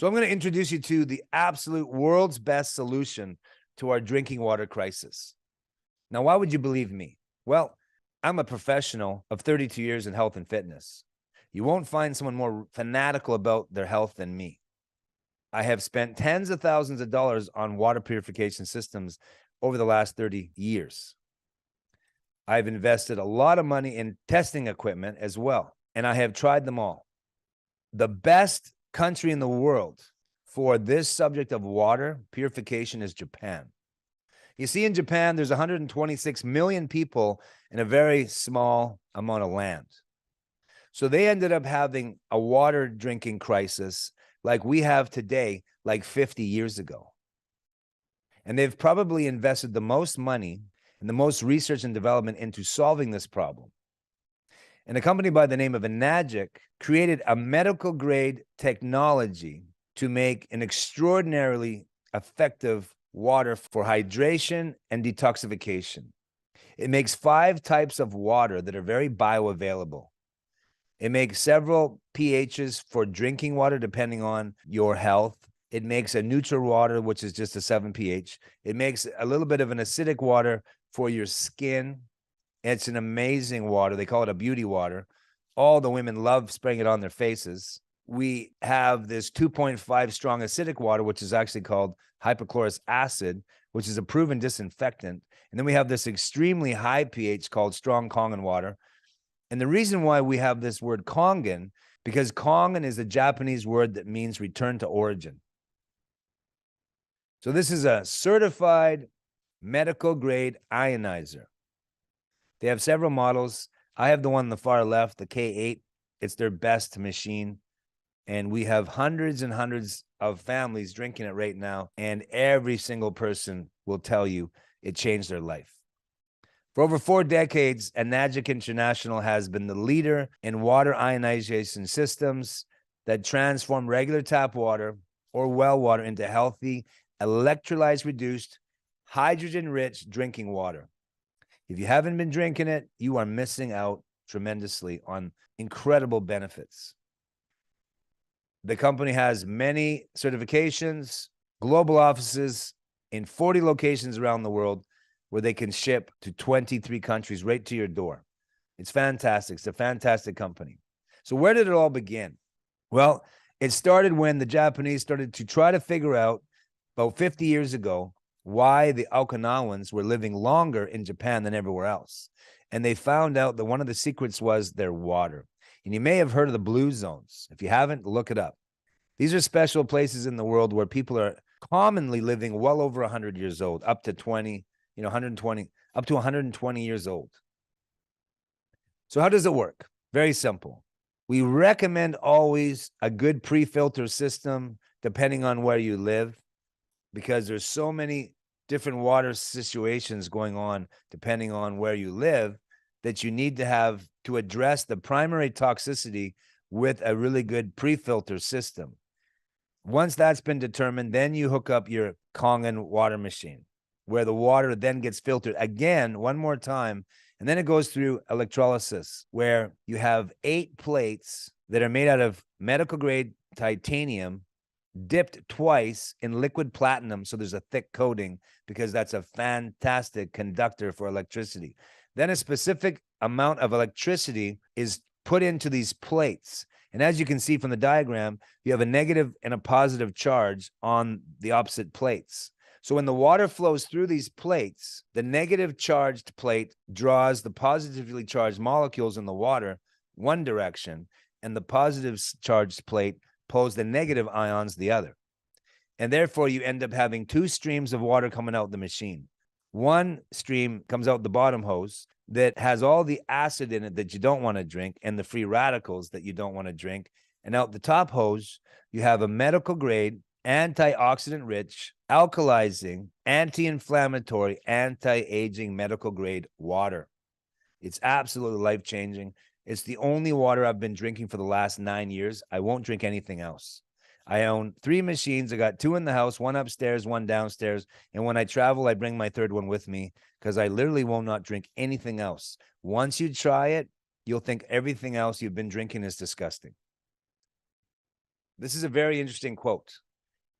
So I'm going to introduce you to the absolute world's best solution to our drinking water crisis. Now, why would you believe me? Well, I'm a professional of 32 years in health and fitness. You won't find someone more fanatical about their health than me. I have spent tens of thousands of dollars on water purification systems over the last 30 years. I've invested a lot of money in testing equipment as well, and I have tried them all. The best country in the world for this subject of water purification is Japan. You see, in Japan, there's 126 million people in a very small amount of land. So they ended up having a water drinking crisis like we have today, like 50 years ago. And they've probably invested the most money and the most research and development into solving this problem. And a company by the name of Enagic created a medical grade technology to make an extraordinarily effective water for hydration and detoxification. It makes 5 types of water that are very bioavailable. It makes several pHs for drinking water, depending on your health. It makes a neutral water, which is just a 7 pH. It makes a little bit of an acidic water for your skin. It's an amazing water. They call it a beauty water. All the women love spraying it on their faces. We have this 2.5 strong acidic water, which is actually called hypochlorous acid, which is a proven disinfectant. And then we have this extremely high pH called strong Kangen water. And the reason why we have this word Kangen, because Kangen is a Japanese word that means return to origin. So this is a certified medical grade ionizer. They have several models. I have the one on the far left, the K8. It's their best machine. And we have hundreds and hundreds of families drinking it right now. And every single person will tell you it changed their life. For over 4 decades, Enagic International has been the leader in water ionization systems that transform regular tap water or well water into healthy, electrolytes reduced, hydrogen-rich drinking water. If you haven't been drinking it, you are missing out tremendously on incredible benefits. The company has many certifications, global offices in 40 locations around the world where they can ship to 23 countries right to your door. It's fantastic. It's a fantastic company. So where did it all begin? Well, it started when the Japanese started to try to figure out about 50 years ago why the Okinawans were living longer in Japan than everywhere else. And they found out that one of the secrets was their water. And you may have heard of the blue zones. If you haven't, look it up. These are special places in the world where people are commonly living well over 100 years old, up to 20, 120, up to 120 years old. So how does it work? Very simple. We recommend always a good pre-filter system, depending on where you live, because there's so many different water situations going on, depending on where you live, that you need to have to address the primary toxicity with a really good pre-filter system. Once that's been determined, then you hook up your Kangen water machine, where the water then gets filtered again one more time, and then it goes through electrolysis, where you have 8 plates that are made out of medical grade titanium, dipped twice in liquid platinum, so there's a thick coating, because that's a fantastic conductor for electricity. Then a specific amount of electricity is put into these plates. And as you can see from the diagram, you have a negative and a positive charge on the opposite plates. So when the water flows through these plates, the negative charged plate draws the positively charged molecules in the water one direction, and the positive charged plate pulls the negative ions the other. And therefore, you end up having 2 streams of water coming out the machine. One stream comes out the bottom hose that has all the acid in it that you don't want to drink and the free radicals that you don't want to drink. And out the top hose, you have a medical grade, antioxidant rich, alkalizing, anti-inflammatory, anti-aging medical grade water. It's absolutely life-changing. It's the only water I've been drinking for the last 9 years. I won't drink anything else. I own 3 machines. I got 2 in the house, 1 upstairs, 1 downstairs. And when I travel, I bring my 3rd one with me because I literally will not drink anything else. Once you try it, you'll think everything else you've been drinking is disgusting. This is a very interesting quote.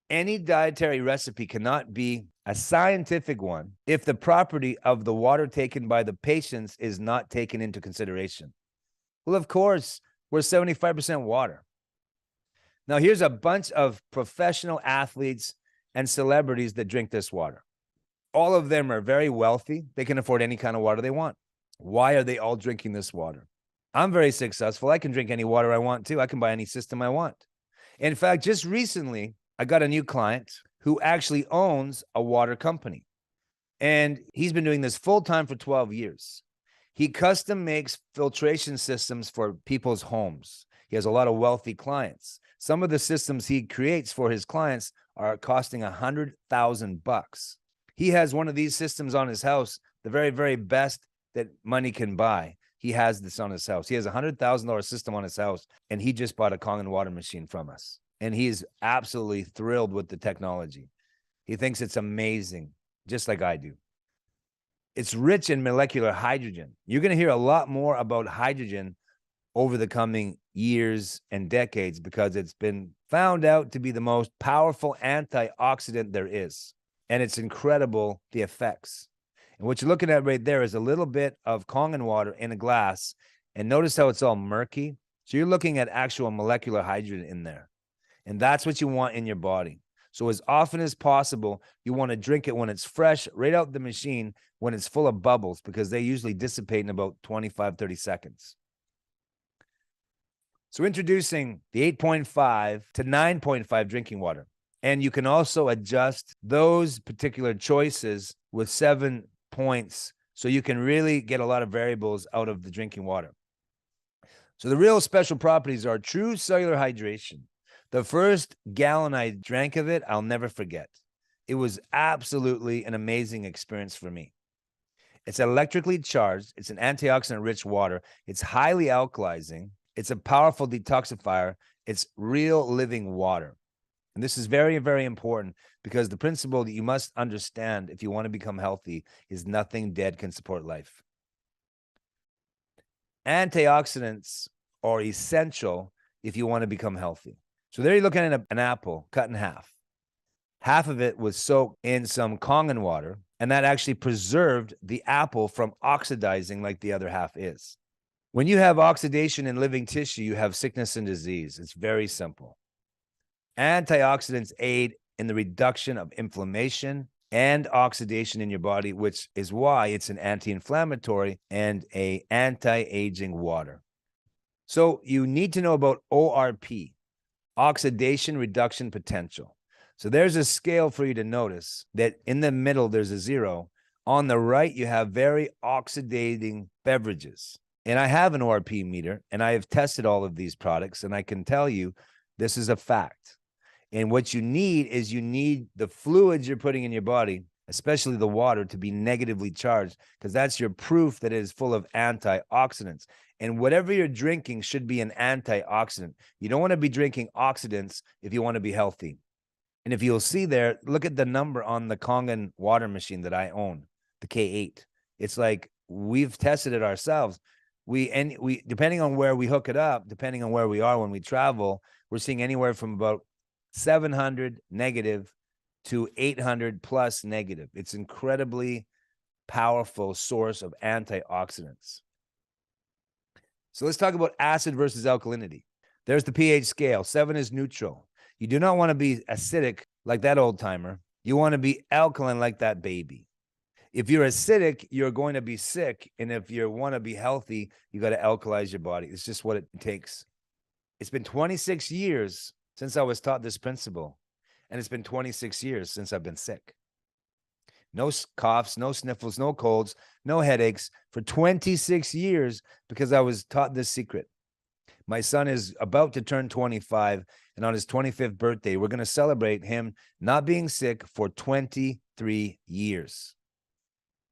Any dietary recipe cannot be a scientific one if the property of the water taken by the patients is not taken into consideration. Well, of course, we're 75% water. Now, here's a bunch of professional athletes and celebrities that drink this water. All of them are very wealthy. They can afford any kind of water they want. Why are they all drinking this water? I'm very successful. I can drink any water I want to. I can buy any system I want. In fact, just recently, I got a new client who actually owns a water company. And he's been doing this full time for 12 years. He custom makes filtration systems for people's homes. He has a lot of wealthy clients. Some of the systems he creates for his clients are costing $100,000. He has one of these systems on his house, the very, very best that money can buy. He has this on his house. He has a $100,000 system on his house, and he just bought a Kangen water machine from us. And he's absolutely thrilled with the technology. He thinks it's amazing, just like I do. It's rich in molecular hydrogen. You're going to hear a lot more about hydrogen over the coming years and decades because it's been found out to be the most powerful antioxidant there is. And it's incredible, the effects. And what you're looking at right there is a little bit of Kangen water in a glass. And notice how it's all murky. So you're looking at actual molecular hydrogen in there. And that's what you want in your body. So as often as possible, you want to drink it when it's fresh, right out the machine, when it's full of bubbles, because they usually dissipate in about 25, 30 seconds. So introducing the 8.5 to 9.5 drinking water. And you can also adjust those particular choices with 7 points, so you can really get a lot of variables out of the drinking water. So the real special properties are true cellular hydration. The first gallon I drank of it, I'll never forget. It was absolutely an amazing experience for me. It's electrically charged. It's an antioxidant-rich water. It's highly alkalizing. It's a powerful detoxifier. It's real living water. And this is very, very important because the principle that you must understand if you want to become healthy is nothing dead can support life. Antioxidants are essential if you want to become healthy. So there you're looking at an apple cut in half. Half of it was soaked in some Kangen water, and that actually preserved the apple from oxidizing like the other half is. When you have oxidation in living tissue, you have sickness and disease. It's very simple. Antioxidants aid in the reduction of inflammation and oxidation in your body, which is why it's an anti-inflammatory and an anti-aging water. So you need to know about ORP, oxidation reduction potential. So there's a scale for you to notice that in the middle, there's a 0. On the right, you have very oxidating beverages. And I have an ORP meter, and I have tested all of these products, and I can tell you this is a fact. And what you need is you need the fluids you're putting in your body, especially the water, to be negatively charged, because that's your proof that it is full of antioxidants. And whatever you're drinking should be an antioxidant. You don't want to be drinking oxidants if you want to be healthy. And if you'll see there, look at the number on the Kangen water machine that I own, the K8. It's like we've tested it ourselves. We depending on where we hook it up, depending on where we are when we travel, we're seeing anywhere from about 700 negative to 800 plus negative. It's incredibly powerful source of antioxidants. So let's talk about acid versus alkalinity. There's the pH scale. 7 is neutral. You do not want to be acidic like that old timer. You want to be alkaline like that baby. If you're acidic, you're going to be sick. And if you want to be healthy, you got to alkalize your body. It's just what it takes. It's been 26 years since I was taught this principle. And it's been 26 years since I've been sick. No coughs, no sniffles, no colds, no headaches for 26 years because I was taught this secret. My son is about to turn 25, and on his 25th birthday, we're going to celebrate him not being sick for 23 years.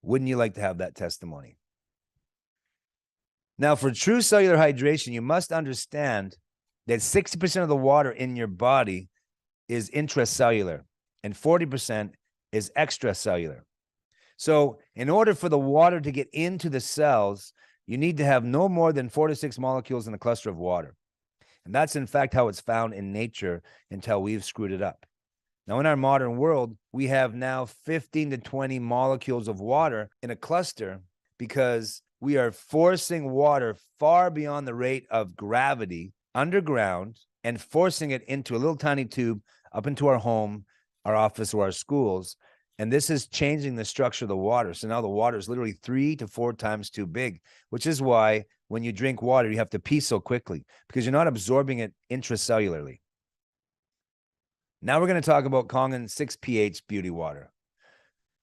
Wouldn't you like to have that testimony? Now, for true cellular hydration, you must understand that 60% of the water in your body is intracellular and 40% is extracellular. So in order for the water to get into the cells, you need to have no more than 4 to 6 molecules in a cluster of water. And that's in fact how it's found in nature until we've screwed it up. Now, in our modern world, we have now 15 to 20 molecules of water in a cluster because we are forcing water far beyond the rate of gravity underground and forcing it into a little tiny tube up into our home, our office, or our schools. And this is changing the structure of the water. So now the water is literally 3 to 4 times too big, which is why when you drink water, you have to pee so quickly because you're not absorbing it intracellularly. Now we're going to talk about Kangen 6 pH Beauty Water.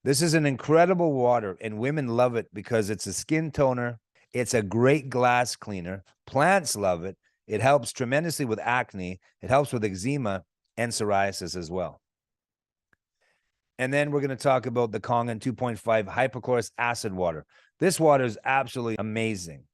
This is an incredible water, and women love it because it's a skin toner. It's a great glass cleaner. Plants love it. It helps tremendously with acne. It helps with eczema and psoriasis as well. And then we're going to talk about the Kangen 2.5 hypochlorous acid water. This water is absolutely amazing.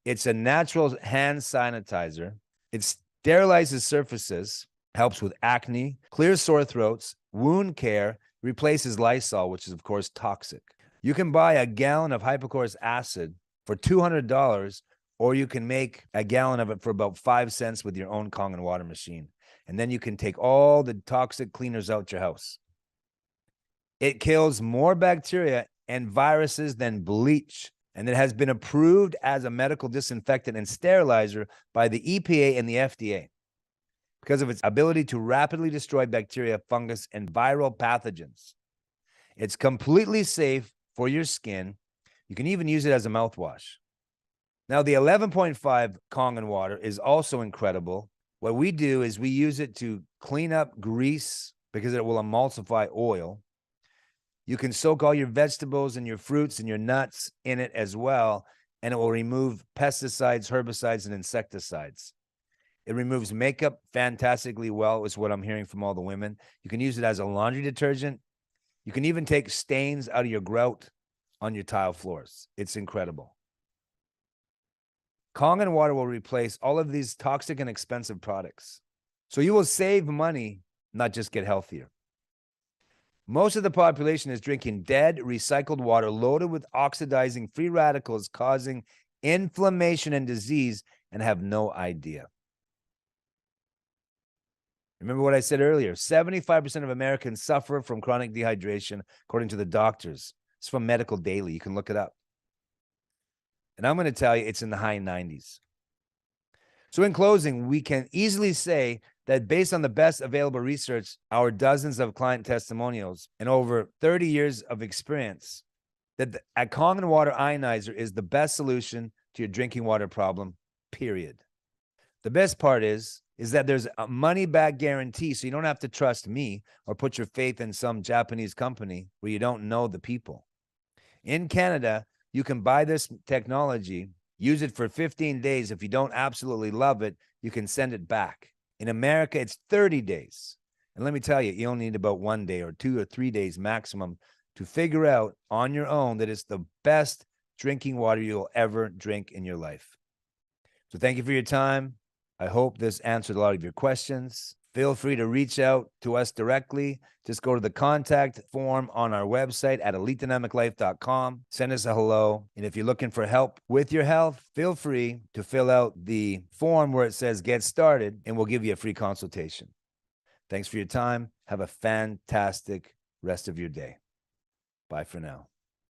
It's a natural hand sanitizer. It sterilizes surfaces, helps with acne, clears sore throats, wound care, replaces Lysol, which is, of course, toxic. You can buy a gallon of hypochlorous acid for $200, or you can make a gallon of it for about 5 cents with your own Kangen water machine. And then you can take all the toxic cleaners out your house. It kills more bacteria and viruses than bleach, and it has been approved as a medical disinfectant and sterilizer by the EPA and the FDA because of its ability to rapidly destroy bacteria, fungus, and viral pathogens. It's completely safe for your skin. You can even use it as a mouthwash. Now, the 11.5 Kangen water is also incredible. What we do is we use it to clean up grease because it will emulsify oil. You can soak all your vegetables and your fruits and your nuts in it as well, and it will remove pesticides, herbicides, and insecticides. It removes makeup fantastically well, is what I'm hearing from all the women. You can use it as a laundry detergent. You can even take stains out of your grout on your tile floors. It's incredible. Kangen water will replace all of these toxic and expensive products. So you will save money, not just get healthier. Most of the population is drinking dead, recycled water loaded with oxidizing free radicals causing inflammation and disease and have no idea. Remember what I said earlier, 75% of Americans suffer from chronic dehydration, according to the doctors. It's from Medical Daily. You can look it up. And I'm going to tell you, it's in the high 90s. So in closing, we can easily say that based on the best available research, our dozens of client testimonials, and over 30 years of experience, that a Kangen water ionizer is the best solution to your drinking water problem, period. The best part is that there's a money-back guarantee, so you don't have to trust me or put your faith in some Japanese company where you don't know the people. In Canada, you can buy this technology, use it for 15 days. If you don't absolutely love it, you can send it back. In America, it's 30 days. And let me tell you, you only need about 1 day or 2 or 3 days maximum to figure out on your own that it's the best drinking water you'll ever drink in your life. So thank you for your time. I hope this answered a lot of your questions. Feel free to reach out to us directly. Just go to the contact form on our website at elitedynamiclife.com. Send us a hello. And if you're looking for help with your health, feel free to fill out the form where it says get started, and we'll give you a free consultation. Thanks for your time. Have a fantastic rest of your day. Bye for now.